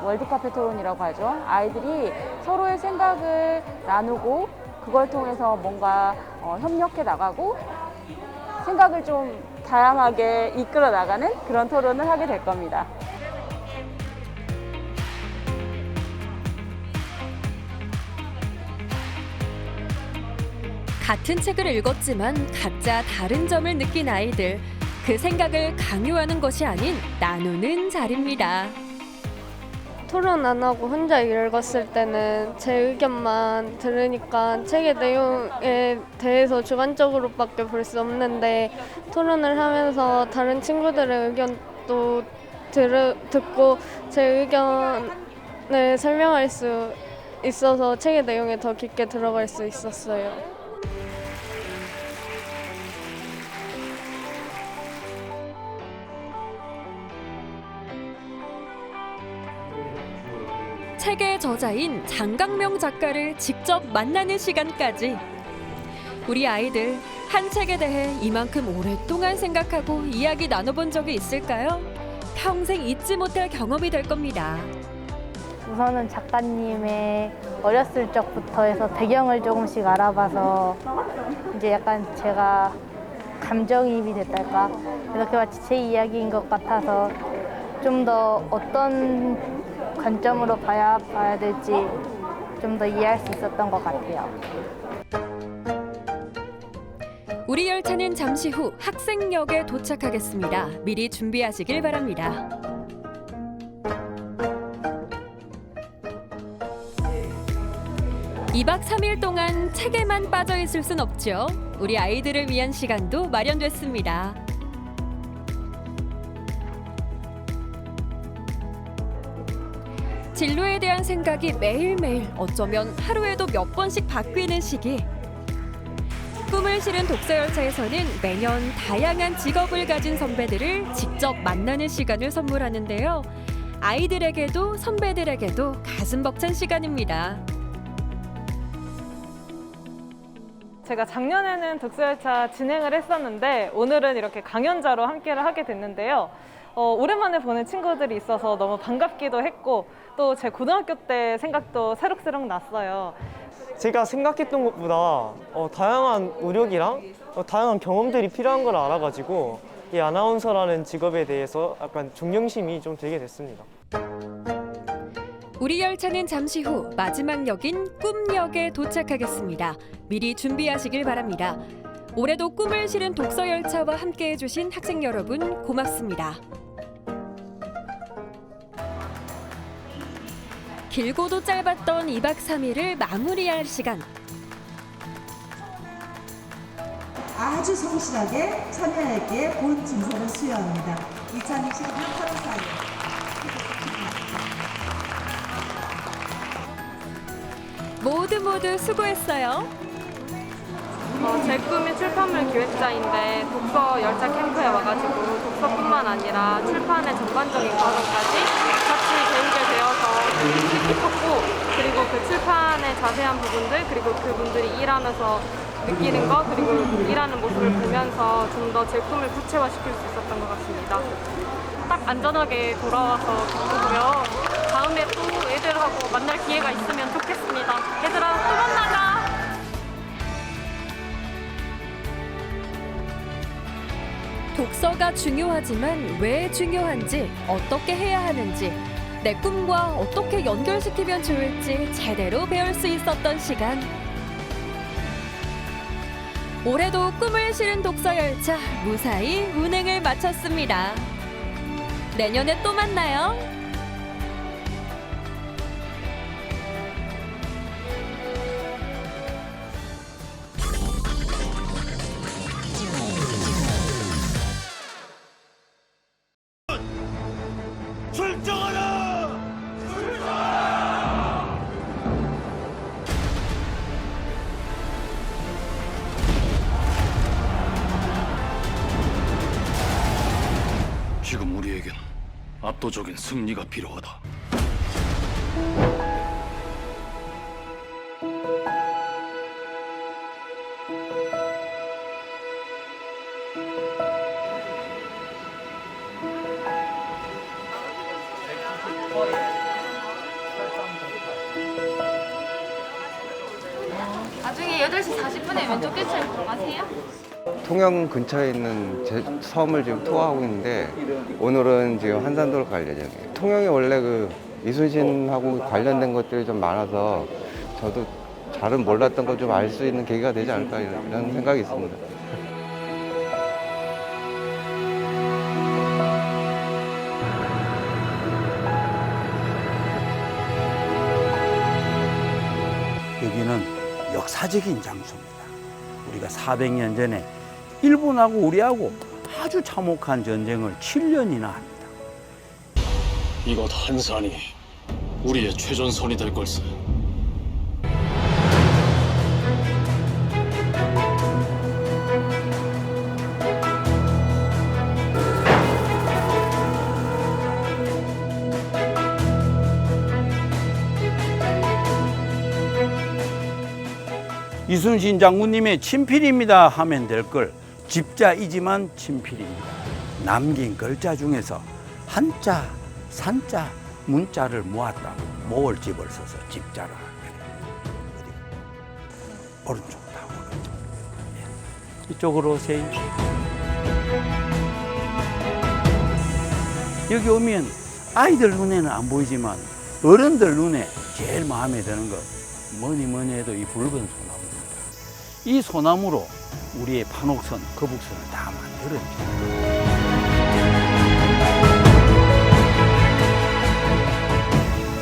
Speaker 27: 월드카페 토론이라고 하죠. 아이들이 서로의 생각을 나누고 그걸 통해서 뭔가 협력해 나가고 생각을 좀 다양하게 이끌어 나가는 그런 토론을 하게 될 겁니다.
Speaker 5: 같은 책을 읽었지만 각자 다른 점을 느낀 아이들. 그 생각을 강요하는 것이 아닌 나누는 자리입니다.
Speaker 23: 토론 안 하고 혼자 읽었을 때는 제 의견만 들으니까 책의 내용에 대해서 주관적으로밖에 볼 수 없는데 토론을 하면서 다른 친구들의 의견도 듣고 제 의견을 설명할 수 있어서 책의 내용에 더 깊게 들어갈 수 있었어요.
Speaker 5: 책의 저자인 장강명 작가를 직접 만나는 시간까지. 우리 아이들 한 책에 대해 이만큼 오랫동안 생각하고 이야기 나눠본 적이 있을까요? 평생 잊지 못할 경험이 될 겁니다.
Speaker 3: 우선은 작가님의 어렸을 적부터 해서 배경을 조금씩 알아봐서 이제 약간 제가 감정이입이 됐달까? 이렇게 마치 제 이야기인 것 같아서 좀 더 어떤 관점으로 봐야 될지 좀 더 이해할 수 있었던 것 같아요.
Speaker 5: 우리 열차는 잠시 후 학생역에 도착하겠습니다. 미리 준비하시길 바랍니다. (2박 3일) 동안 책에만 빠져 있을 순 없죠. 우리 아이들을 위한 시간도 마련됐습니다. 진로에 대한 생각이 매일매일, 어쩌면 하루에도 몇 번씩 바뀌는 시기. 꿈을 실은 독서열차에서는 매년 다양한 직업을 가진 선배들을 직접 만나는 시간을 선물하는데요. 아이들에게도 선배들에게도 가슴 벅찬 시간입니다.
Speaker 1: 제가 작년에는 독서열차 진행을 했었는데 오늘은 이렇게 강연자로 함께를 하게 됐는데요. 오랜만에 보는 친구들이 있어서 너무 반갑기도 했고 또 제 고등학교 때 생각도 새록새록 났어요.
Speaker 2: 제가 생각했던 것보다 다양한 노력이랑 다양한 경험들이 필요한 걸 알아가지고 이 아나운서라는 직업에 대해서 약간 존경심이 좀 들게 됐습니다.
Speaker 5: 우리 열차는 잠시 후 마지막 역인 꿈역에 도착하겠습니다. 미리 준비하시길 바랍니다. 올해도 꿈을 실은 독서열차와 함께해 주신 학생 여러분 고맙습니다. 길고도 짧았던 2박 3일을 마무리할 시간.
Speaker 4: 아주 성실하게 처녀에게 본 증서를 수여합니다. 2020년 8월 4일.
Speaker 5: 모두 수고했어요.
Speaker 23: 제 꿈이 출판물 기획자인데 독서 열차 캠프에 와가지고 독서뿐만 아니라 출판의 전반적인 과정까지 같이 배우게 되어서 뜻깊었고, 그리고 그 출판의 자세한 부분들, 그리고 그분들이 일하면서 느끼는 것, 그리고 일하는 모습을 보면서 좀 더 제 꿈을 구체화시킬 수 있었던 것 같습니다. 딱 안전하게 돌아와서 기쁘고요. 다음에 또 애들하고 만날 기회가 있으면 좋겠습니다. 얘들아, 또 만나자!
Speaker 5: 독서가 중요하지만 왜 중요한지, 어떻게 해야 하는지, 내 꿈과 어떻게 연결시키면 좋을지 제대로 배울 수 있었던 시간. 올해도 꿈을 실은 독서열차 무사히 운행을 마쳤습니다. 내년에 또 만나요.
Speaker 20: 출정하라!
Speaker 7: 지금 우리에겐 압도적인 승리가 필요하다.
Speaker 22: 나중에 8시 40분에 왼쪽 끝을 들어가세요.
Speaker 9: 통영 근처에 있는 섬을 지금 투어하고 있는데 오늘은 지금 한산도를 갈 예정이에요. 통영에 원래 그 이순신하고 관련된 것들이 좀 많아서 저도 잘은 몰랐던 걸 좀 알 수 있는 계기가 되지 않을까 이런 생각이 있습니다.
Speaker 10: 여기는 역사적인 장소입니다. 우리가 400년 전에 일본하고 우리하고 아주 참혹한 전쟁을 7년이나 합니다.
Speaker 7: 이곳 한산이 우리의 최전선이 될 걸세.
Speaker 10: 이순신 장군님의 친필입니다 하면 될 걸 집자이지만 친필입니다. 남긴 글자 중에서 한자, 산자, 문자를 모았다고 모을집을 써서 집자로 합니다. 오른쪽 다 오른쪽. 이쪽으로 오세요. 여기 오면 아이들 눈에는 안 보이지만 어른들 눈에 제일 마음에 드는 거 뭐니 해도 이 붉은 소나무입니다. 이 소나무로 우리의 판옥선, 거북선을 다 만들었죠.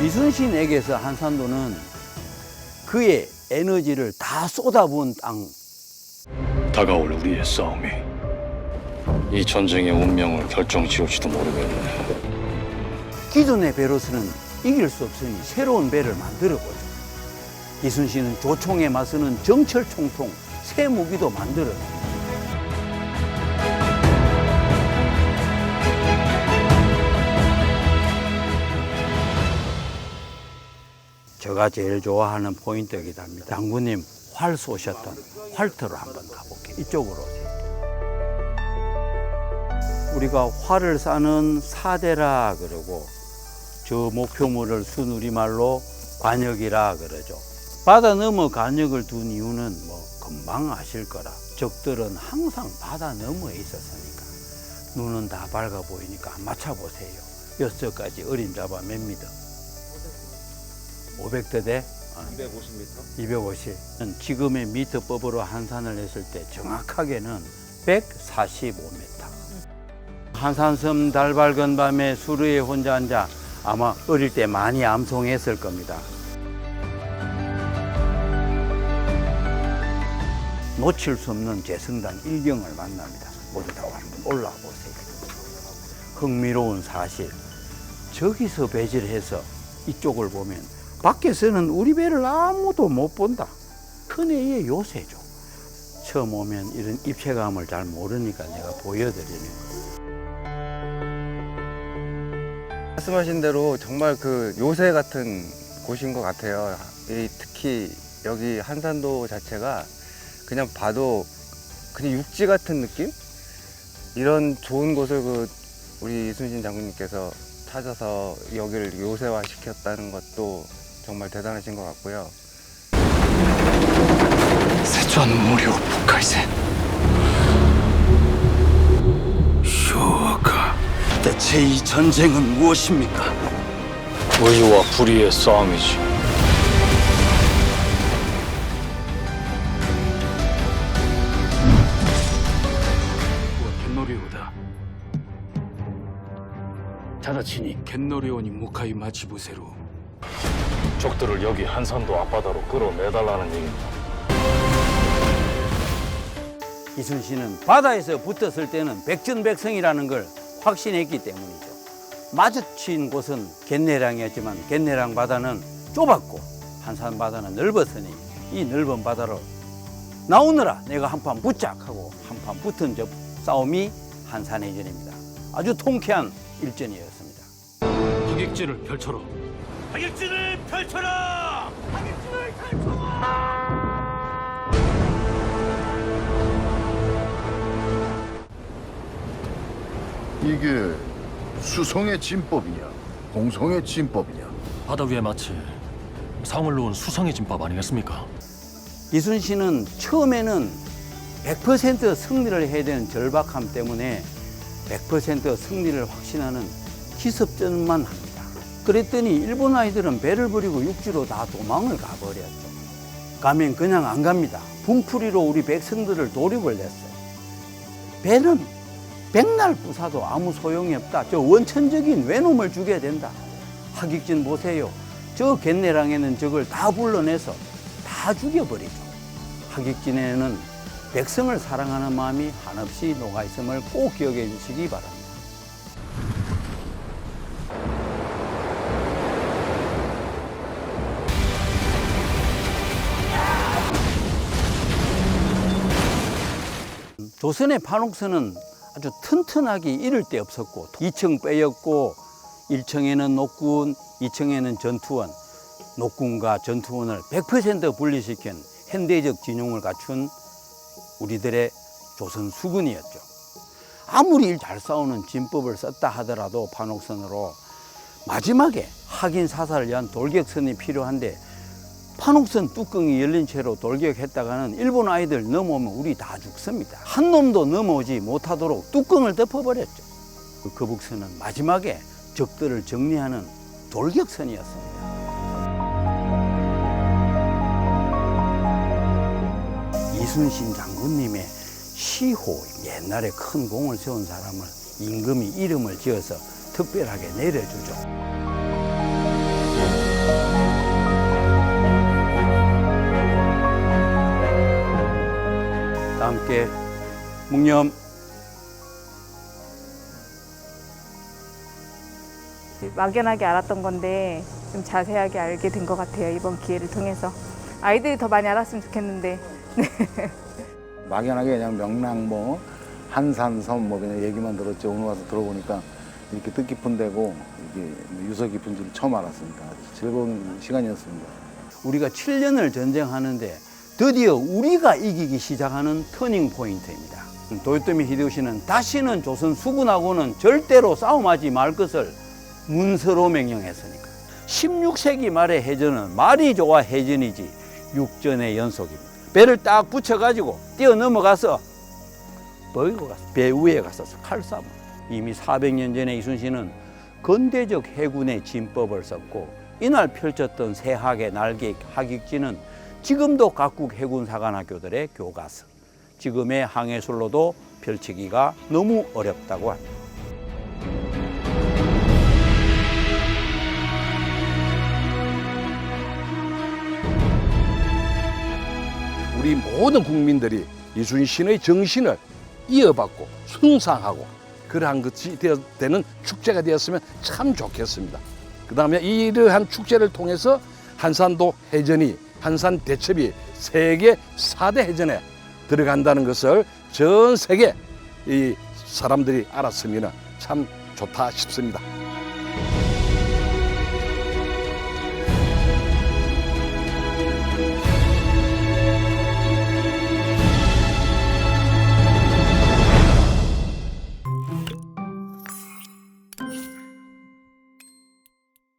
Speaker 10: 이순신에게서 한산도는 그의 에너지를 다 쏟아부은 땅.
Speaker 7: 다가올 우리의 싸움이 이 전쟁의 운명을 결정지을지도 모르겠네.
Speaker 10: 기존의 배로서는 이길 수 없으니 새로운 배를 만들어보죠. 이순신은 조총에 맞서는 정철총통 새 무기도 만들어요. 제가 제일 좋아하는 포인트이기도 합니다. 장군님 활 쏘셨던 활터로 한번 가볼게요. 이쪽으로 오세요. 우리가 활을 쏴는 사대라 그러고 저 목표물을 순우리말로 관역이라 그러죠. 바다 넘어 관역을 둔 이유는 뭐 금방 아실 거라. 적들은 항상 바다 너머에 있었으니까 눈은 다 밝아 보이니까 맞춰보세요. 6가지 어림잡아 몇 미터? 500대 250m. 250. 지금의 미터법으로 한산을 했을 때 정확하게는 145m. 한산섬 달 밝은 밤에 수루에 혼자 앉아 아마 어릴 때 많이 암송했을 겁니다. 놓칠 수 없는 제성당 일경을 만납니다. 모두 다 한번 올라와 보세요. 흥미로운 사실, 저기서 배지를 해서 이쪽을 보면 밖에서는 우리 배를 아무도 못 본다. 큰애의 요새죠. 처음 오면 이런 입체감을 잘 모르니까 내가 보여드리는.
Speaker 9: 말씀하신 대로 정말 그 요새 같은 곳인 것 같아요. 특히 여기 한산도 자체가 그냥 봐도 그냥 육지 같은 느낌? 이런 좋은 곳을 우리 이순신 장군님께서 찾아서 여기를 요새화 시켰다는 것도 정말 대단하신 것 같고요.
Speaker 7: 세존 무료 북할세
Speaker 10: 쇼가 대체 이 전쟁은 무엇입니까?
Speaker 7: 의와 불의의 싸움이지.
Speaker 21: 겐노리오다. 자다치니 겐노리오니 무카이 마치부세로.
Speaker 7: 적들을 여기 한산도 앞바다로 끌어내달라는 얘기입니다.
Speaker 10: 이순신은 바다에서 붙었을 때는 백전백승이라는 걸 확신했기 때문이죠. 마주친 곳은 갯내량이었지만 갯내량 바다는 좁았고 한산 바다는 넓었으니 이 넓은 바다로 나오느라 내가 한판 붙자하고 한판 붙은 싸움이 한산해전입니다. 아주 통쾌한 일전이었습니다.
Speaker 7: 하객진을 펼쳐라.
Speaker 20: 하객진을 펼쳐라! 하객진을 펼쳐라!
Speaker 11: 이게 수성의 진법이냐, 공성의 진법이냐?
Speaker 7: 바다 위에 마치 성을 놓은 수성의 진법 아니겠습니까?
Speaker 10: 이순신은 처음에는 100% 승리를 해야 되는 절박함 때문에 100% 승리를 확신하는 기습전만 합니다. 그랬더니 일본 아이들은 배를 버리고 육지로 다 도망을 가버렸죠. 가면 그냥 안 갑니다. 분풀이로 우리 백성들을 도륙을 냈어요. 배는 백날 부사도 아무 소용이 없다. 저 원천적인 외놈을 죽여야 된다. 하객진 보세요. 저 갯내랑에는 저걸 다 불러내서 다 죽여버리죠. 하객진에는 백성을 사랑하는 마음이 한없이 녹아있음을 꼭 기억해 주시기 바랍니다. 조선의 판옥선은 아주 튼튼하게 이를 데 없었고 2층 빼였고 1층에는 녹군, 2층에는 전투원, 녹군과 전투원을 100% 분리시킨 현대적 진용을 갖춘 우리들의 조선 수군이었죠. 아무리 일 잘 싸우는 진법을 썼다 하더라도 판옥선으로 마지막에 확인 사살을 위한 돌격선이 필요한데 판옥선 뚜껑이 열린 채로 돌격했다가는 일본 아이들 넘어오면 우리 다 죽습니다. 한 놈도 넘어오지 못하도록 뚜껑을 덮어버렸죠. 그 거북선은 마지막에 적들을 정리하는 돌격선이었습니다. 이순신 장군님의 시호, 옛날에 큰 공을 세운 사람을 임금이 이름을 지어서 특별하게 내려주죠. 다 함께 묵념.
Speaker 23: 막연하게 알았던 건데 좀 자세하게 알게 된 것 같아요. 이번 기회를 통해서. 아이들이 더 많이 알았으면 좋겠는데.
Speaker 12: 막연하게 그냥 명랑 뭐 한산섬 뭐 그냥 얘기만 들었죠. 오늘 와서 들어보니까 이렇게 뜻깊은 데고 이게 유서 깊은 줄 처음 알았습니다. 아주 즐거운 시간이었습니다.
Speaker 10: 우리가 7년을 전쟁하는데 드디어 우리가 이기기 시작하는 터닝 포인트입니다. 도요토미 히데요시는 다시는 조선 수군하고는 절대로 싸움하지 말 것을 문서로 명령했으니까. 16세기 말의 해전은 말이 좋아 해전이지 육전의 연속입니다. 배를 딱 붙여가지고 뛰어 넘어가서 배 위에 가서 칼 쏴. 이미 400년 전에 이순신은 근대적 해군의 진법을 썼고 이날 펼쳤던 세학의 날개 하객지는 지금도 각국 해군사관학교들의 교과서, 지금의 항해술로도 펼치기가 너무 어렵다고 합니다.
Speaker 13: 우리 모든 국민들이 이순신의 정신을 이어받고 숭상하고 그러한 것이 되는 축제가 되었으면 참 좋겠습니다. 그 다음에 이러한 축제를 통해서 한산도 해전이, 한산 대첩이 세계 4대 해전에 들어간다는 것을 전 세계 이 사람들이 알았으면 참 좋다 싶습니다.